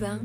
Europe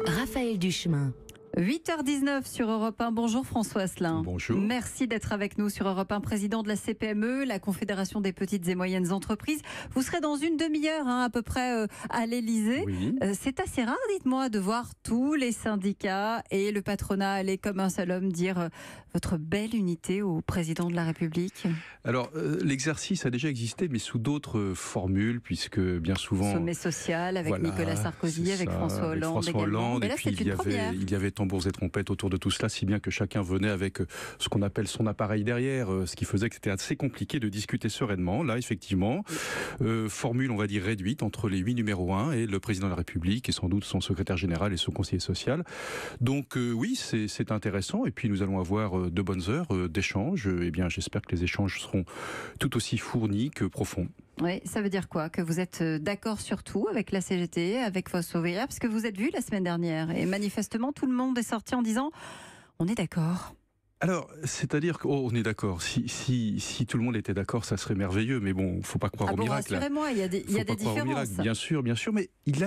1, Raphaël Duchemin. 8h19 sur Europe 1. Bonjour François Asselin. Bonjour. Merci d'être avec nous sur Europe 1, président de la CPME, la Confédération des petites et moyennes entreprises. Vous serez dans une demi-heure à peu près à l'Elysée. Oui. C'est assez rare, dites-moi, de voir tous les syndicats et le patronat aller comme un seul homme dire votre belle unité au président de la République. Alors, l'exercice a déjà existé, mais sous d'autres formules, puisque bien souvent... Sommet social avec voilà, Nicolas Sarkozy, avec François Hollande également. Mais là, et puis c'est une première. il y avait tambours et trompettes autour de tout cela, si bien que chacun venait avec ce qu'on appelle son appareil derrière, ce qui faisait que c'était assez compliqué de discuter sereinement. Là, effectivement, formule, on va dire, réduite entre les 8 numéros 1 et le président de la République, et sans doute son secrétaire général et son conseiller social. Donc oui, c'est intéressant, et puis nous allons avoir de bonnes heures d'échanges. Eh bien, j'espère que les échanges seront tout aussi fournis que profonds. Oui, ça veut dire quoi? Que vous êtes d'accord sur tout avec la CGT, avec vos ouvrières? Parce que vous êtes vus la semaine dernière et manifestement tout le monde est sorti en disant on est d'accord. Alors, c'est-à-dire qu'on est d'accord. Si tout le monde était d'accord, ça serait merveilleux. Mais bon, il ne faut pas croire au miracle. Rassurez-moi, il y a des différences. Bien sûr, mais il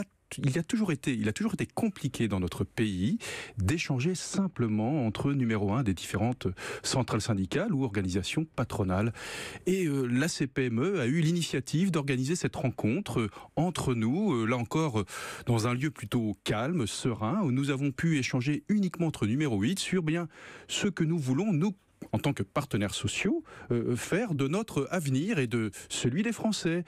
a toujours été compliqué dans notre pays d'échanger simplement entre numéro 1 des différentes centrales syndicales ou organisations patronales. Et la CPME a eu l'initiative d'organiser cette rencontre entre nous, là encore dans un lieu plutôt calme, serein, où nous avons pu échanger uniquement entre numéro 8 sur bien ce que nous voulons, nous, en tant que partenaires sociaux, faire de notre avenir et de celui des Français.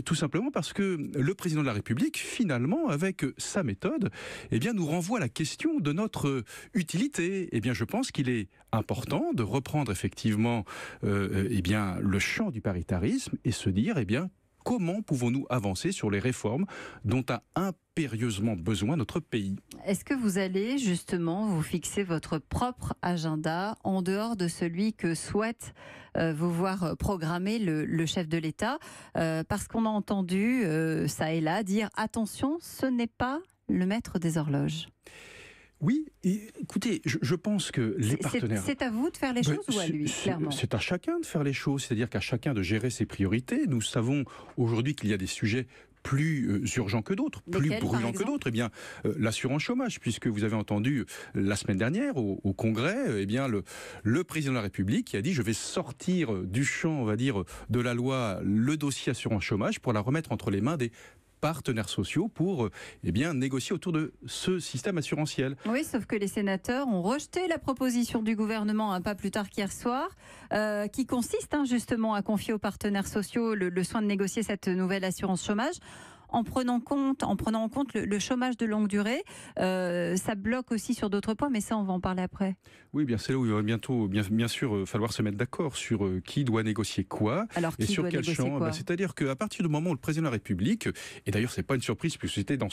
Tout simplement parce que le président de la République, finalement, avec sa méthode, eh bien, nous renvoie à la question de notre utilité. Eh bien, je pense qu'il est important de reprendre effectivement eh bien, le champ du paritarisme et se dire, eh bien, comment pouvons-nous avancer sur les réformes dont a impérieusement besoin notre pays? Est-ce que vous allez justement vous fixer votre propre agenda en dehors de celui que souhaite vous voir programmer le chef de l'État? Parce qu'on a entendu ça et là dire attention, ce n'est pas le maître des horloges. Oui, écoutez, je pense que les partenaires... C'est à vous de faire les choses ou à lui, clairement? C'est à chacun de faire les choses, c'est-à-dire qu'à chacun de gérer ses priorités. Nous savons aujourd'hui qu'il y a des sujets plus urgents que d'autres, plus brûlants que d'autres. Eh bien, l'assurance chômage, puisque vous avez entendu la semaine dernière au Congrès, eh bien, le président de la République qui a dit je vais sortir du champ, on va dire, de la loi le dossier assurance chômage pour la remettre entre les mains des partenaires sociaux pour eh bien, négocier autour de ce système assurantiel. Oui, sauf que les sénateurs ont rejeté la proposition du gouvernement un pas plus tard qu'hier soir, qui consiste justement à confier aux partenaires sociaux le soin de négocier cette nouvelle assurance chômage. En prenant en compte le chômage de longue durée, ça bloque aussi sur d'autres points, mais ça, on va en parler après. Oui, bien c'est là où il va bientôt, bien sûr, falloir se mettre d'accord sur qui doit négocier quoi. Alors, et sur quel champ. C'est-à-dire qu'à partir du moment où le président de la République, et d'ailleurs c'est pas une surprise puisque c'était dans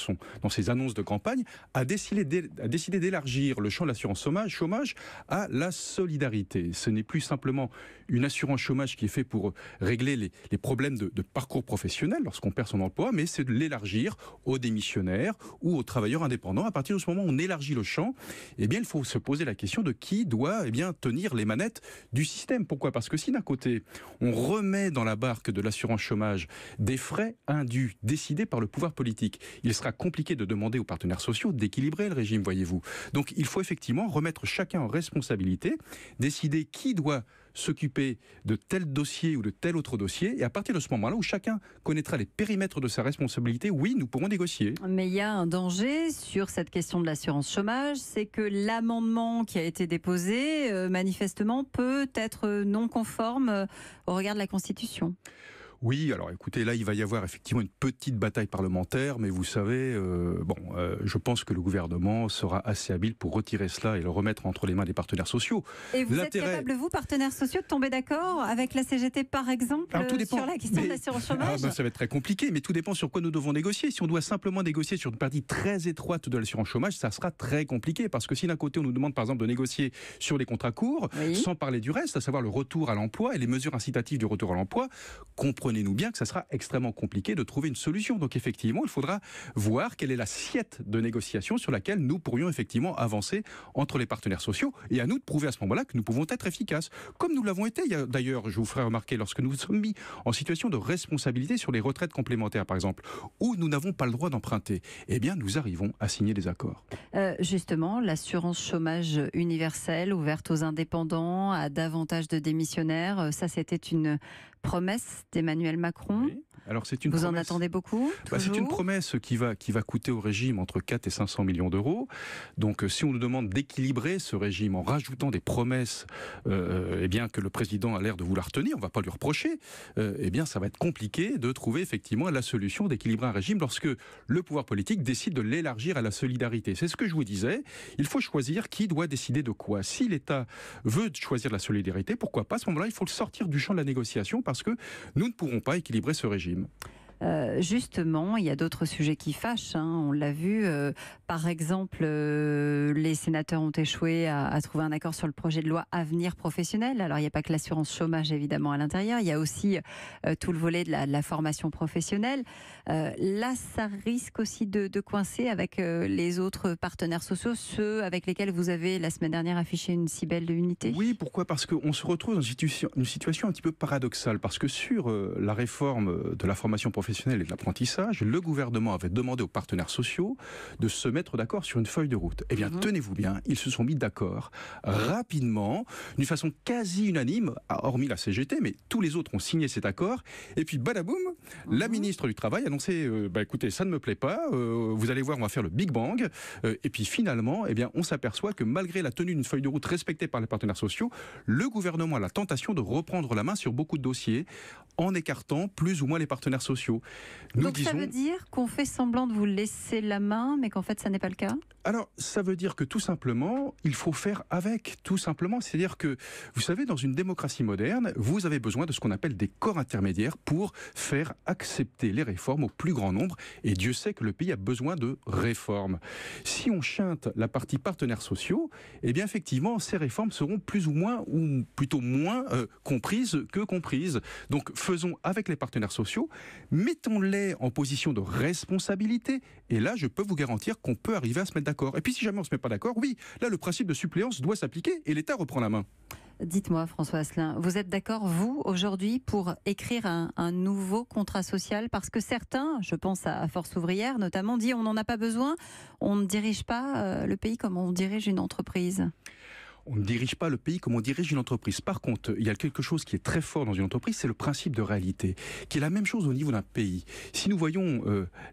ses annonces de campagne, a décidé d'élargir le champ de l'assurance chômage à la solidarité. Ce n'est plus simplement une assurance chômage qui est faite pour régler les problèmes de parcours professionnel lorsqu'on perd son emploi, mais c'est de l'élargir aux démissionnaires ou aux travailleurs indépendants. À partir de ce moment où on élargit le champ, eh bien, il faut se poser la question de qui doit tenir les manettes du système. Pourquoi? Parce que si d'un côté, on remet dans la barque de l'assurance chômage des frais indus décidés par le pouvoir politique, il sera compliqué de demander aux partenaires sociaux d'équilibrer le régime, voyez-vous. Donc il faut effectivement remettre chacun en responsabilité, décider qui doit s'occuper de tel dossier ou de tel autre dossier, et à partir de ce moment-là où chacun connaîtra les périmètres de sa responsabilité, oui, nous pourrons négocier. Mais il y a un danger sur cette question de l'assurance chômage, c'est que l'amendement qui a été déposé, manifestement, peut être non conforme au regard de la Constitution. Oui, alors écoutez, là il va y avoir effectivement une petite bataille parlementaire, mais vous savez, je pense que le gouvernement sera assez habile pour retirer cela et le remettre entre les mains des partenaires sociaux. Et vous êtes capable, vous, partenaires sociaux, de tomber d'accord avec la CGT, par exemple, sur la question de l'assurance chômage? Ça va être très compliqué, mais tout dépend sur quoi nous devons négocier. Si on doit simplement négocier sur une partie très étroite de l'assurance chômage, ça sera très compliqué, parce que si d'un côté on nous demande par exemple de négocier sur les contrats courts, sans parler du reste, à savoir le retour à l'emploi et les mesures incitatives du retour à l'emploi, comprenez comprenez-nous bien que ça sera extrêmement compliqué de trouver une solution. Donc effectivement, il faudra voir quelle est l'assiette de négociation sur laquelle nous pourrions effectivement avancer entre les partenaires sociaux, et à nous de prouver à ce moment-là que nous pouvons être efficaces. Comme nous l'avons été, d'ailleurs, je vous ferai remarquer, lorsque nous sommes mis en situation de responsabilité sur les retraites complémentaires, par exemple, où nous n'avons pas le droit d'emprunter, eh bien, nous arrivons à signer des accords. Justement, l'assurance chômage universelle ouverte aux indépendants, à davantage de démissionnaires, ça c'était une promesse d'Emmanuel Macron. Oui. Alors, c'est une Vous promesse. en attendez beaucoup? C'est une promesse qui va coûter au régime entre 4 et 500 millions d'euros. Donc si on nous demande d'équilibrer ce régime en rajoutant des promesses eh bien, que le président a l'air de vouloir tenir, on ne va pas lui reprocher, eh bien ça va être compliqué de trouver effectivement la solution d'équilibrer un régime lorsque le pouvoir politique décide de l'élargir à la solidarité. C'est ce que je vous disais, il faut choisir qui doit décider de quoi. Si l'État veut choisir la solidarité, pourquoi pas? À ce moment-là, il faut le sortir du champ de la négociation parce que nous ne pourrons pas équilibrer ce régime. Justement, il y a d'autres sujets qui fâchent. On l'a vu, par exemple, les sénateurs ont échoué à trouver un accord sur le projet de loi Avenir professionnel. Alors, il n'y a pas que l'assurance chômage, évidemment, à l'intérieur. Il y a aussi tout le volet de la formation professionnelle. Là, ça risque aussi de coincer avec les autres partenaires sociaux, ceux avec lesquels vous avez, la semaine dernière, affiché une si belle unité. Oui, pourquoi? Parce qu'on se retrouve dans une situation un petit peu paradoxale. Parce que sur la réforme de la formation professionnelle et de l'apprentissage, le gouvernement avait demandé aux partenaires sociaux de se mettre d'accord sur une feuille de route. Eh bien, tenez-vous bien, ils se sont mis d'accord rapidement, d'une façon quasi unanime, hormis la CGT, mais tous les autres ont signé cet accord. Et puis, badaboum, la ministre du Travail a annoncé écoutez, ça ne me plaît pas, vous allez voir, on va faire le Big Bang. Et puis finalement, eh bien, on s'aperçoit que malgré la tenue d'une feuille de route respectée par les partenaires sociaux, le gouvernement a la tentation de reprendre la main sur beaucoup de dossiers en écartant plus ou moins les partenaires sociaux. Donc ça veut dire qu'on fait semblant de vous laisser la main, mais qu'en fait ça n'est pas le cas? Alors, ça veut dire que tout simplement, il faut faire avec, tout simplement. C'est-à-dire que, vous savez, dans une démocratie moderne, vous avez besoin de ce qu'on appelle des corps intermédiaires pour faire accepter les réformes au plus grand nombre. Et Dieu sait que le pays a besoin de réformes. Si on chinte la partie partenaires sociaux, eh bien effectivement, ces réformes seront plus ou moins, ou plutôt moins, comprises que comprises. Donc, faisons avec les partenaires sociaux, mettons-les en position de responsabilité. Et là, je peux vous garantir qu'on peut arriver à se mettre d'accord. Et puis si jamais on ne se met pas d'accord, oui, là le principe de suppléance doit s'appliquer et l'État reprend la main. Dites-moi, François Asselin, vous êtes d'accord, vous, aujourd'hui, pour écrire un nouveau contrat social? Parce que certains, je pense à Force ouvrière notamment, disent on n'en a pas besoin, on ne dirige pas le pays comme on dirige une entreprise. On ne dirige pas le pays comme on dirige une entreprise. Par contre, il y a quelque chose qui est très fort dans une entreprise, c'est le principe de réalité, qui est la même chose au niveau d'un pays. Si nous voyons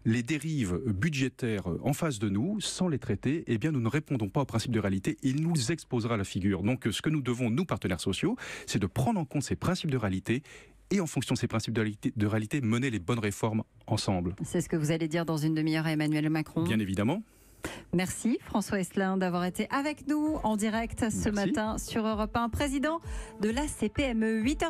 les dérives budgétaires en face de nous, sans les traiter, eh bien nous ne répondons pas au principe de réalité et il nous exposera la figure. Donc ce que nous devons, nous, partenaires sociaux, c'est de prendre en compte ces principes de réalité et en fonction de ces principes de réalité, mener les bonnes réformes ensemble. C'est ce que vous allez dire dans une demi-heure à Emmanuel Macron? Bien évidemment. Merci François Asselin d'avoir été avec nous en direct ce matin sur Europe 1, président de la CPME. 8h